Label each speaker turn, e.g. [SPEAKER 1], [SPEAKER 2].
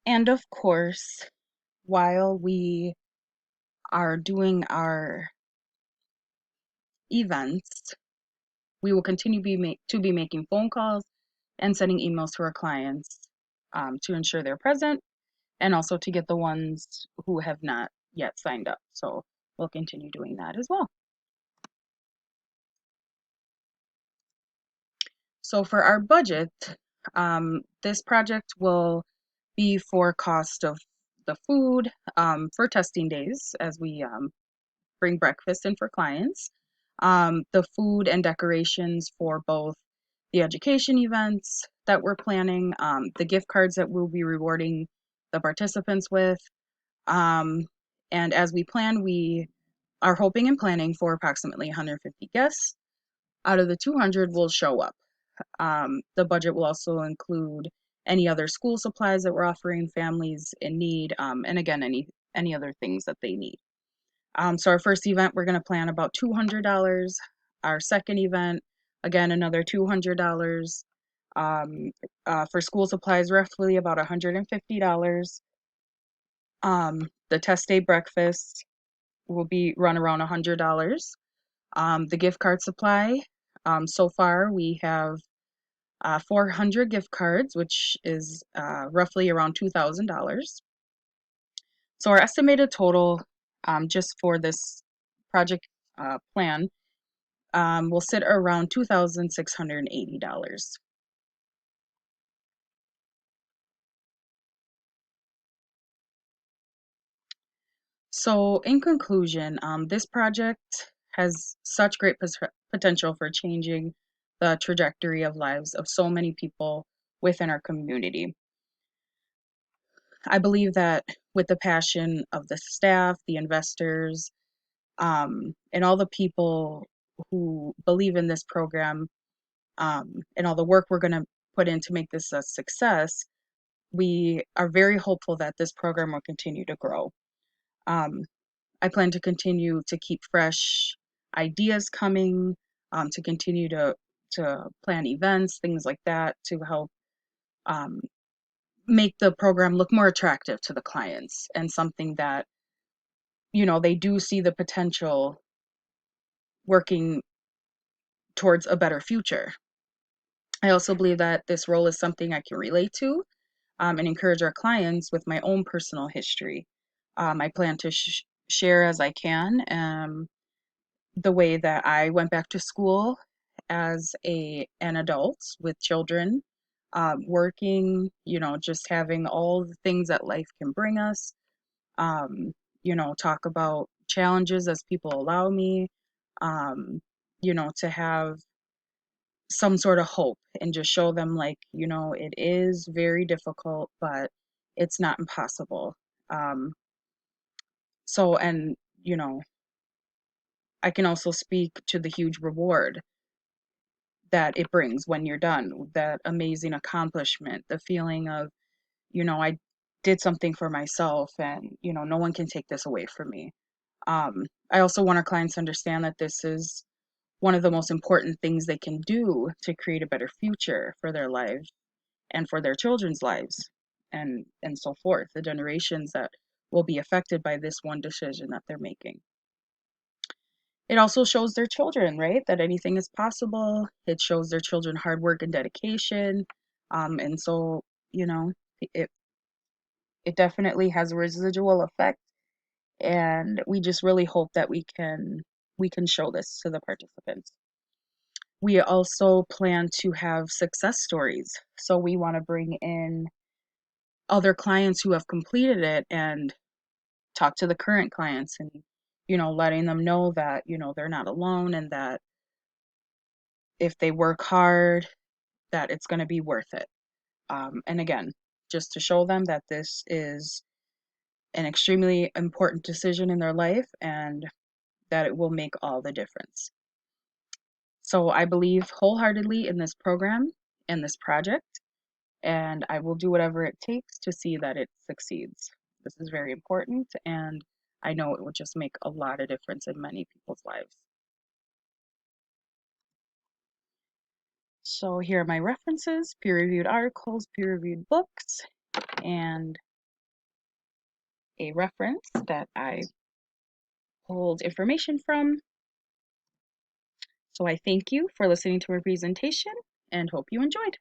[SPEAKER 1] And of course, while we are doing our events, we will continue to be making phone calls and sending emails to our clients to ensure they're present and also to get the ones who have not yet signed up. So we'll continue doing that as well. So for our budget, this project will be for cost of the food for testing days as we bring breakfast in for clients, the food and decorations for both the education events that we're planning, the gift cards that we'll be rewarding the participants with. Um, and as we plan, we are hoping and planning for approximately 150 guests. Out of the 200 will show up. The budget will also include any other school supplies that we're offering families in need, and again, any other things that they need. So our first event, we're going to plan about $200. Our second event, again, another $200. Um, for school supplies, roughly about $150. The test day breakfast will be run around $100. The gift card supply, so far we have 400 gift cards, which is roughly around $2,000. So our estimated total just for this project plan will sit around $2,680. So in conclusion, this project has such great potential for changing the trajectory of lives of so many people within our community. I believe that with the passion of the staff, the investors, and all the people who believe in this program, and all the work we're going to put in to make this a success, we are very hopeful that this program will continue to grow. Um, I plan to continue to keep fresh ideas coming, to continue to plan events, things like that, to help um, make the program look more attractive to the clients and something that they do see the potential working towards a better future. I also believe that this role is something I can relate to and encourage our clients with my own personal history. I plan to share as I can the way that I went back to school as an adult with children, working, just having all the things that life can bring us. Talk about challenges as people allow me, um, to have some sort of hope and just show them, like, it is very difficult, but it's not impossible. Um, and, I can also speak to the huge reward that it brings when you're done, that amazing accomplishment, the feeling of, I did something for myself and, no one can take this away from me. I also want our clients to understand that this is one of the most important things they can do to create a better future for their lives and for their children's lives and so forth, the generations that will be affected by this one decision that they're making. It also shows their children, right, that anything is possible. It shows their children hard work and dedication. And so, you know, it it definitely has a residual effect. And we just really hope that we can show this to the participants. We also plan to have success stories. So we want to bring in other clients who have completed it and talk to the current clients and letting them know that they're not alone and that if they work hard that it's going to be worth it. And again, just to show them that this is an extremely important decision in their life and that it will make all the difference. So I believe wholeheartedly in this program and this project, and I will do whatever it takes to see that it succeeds. This is very important, and I know it will just make a lot of difference in many people's lives. So here are my references, peer-reviewed articles, peer-reviewed books, and a reference that I pulled information from. So I thank you for listening to my presentation and hope you enjoyed.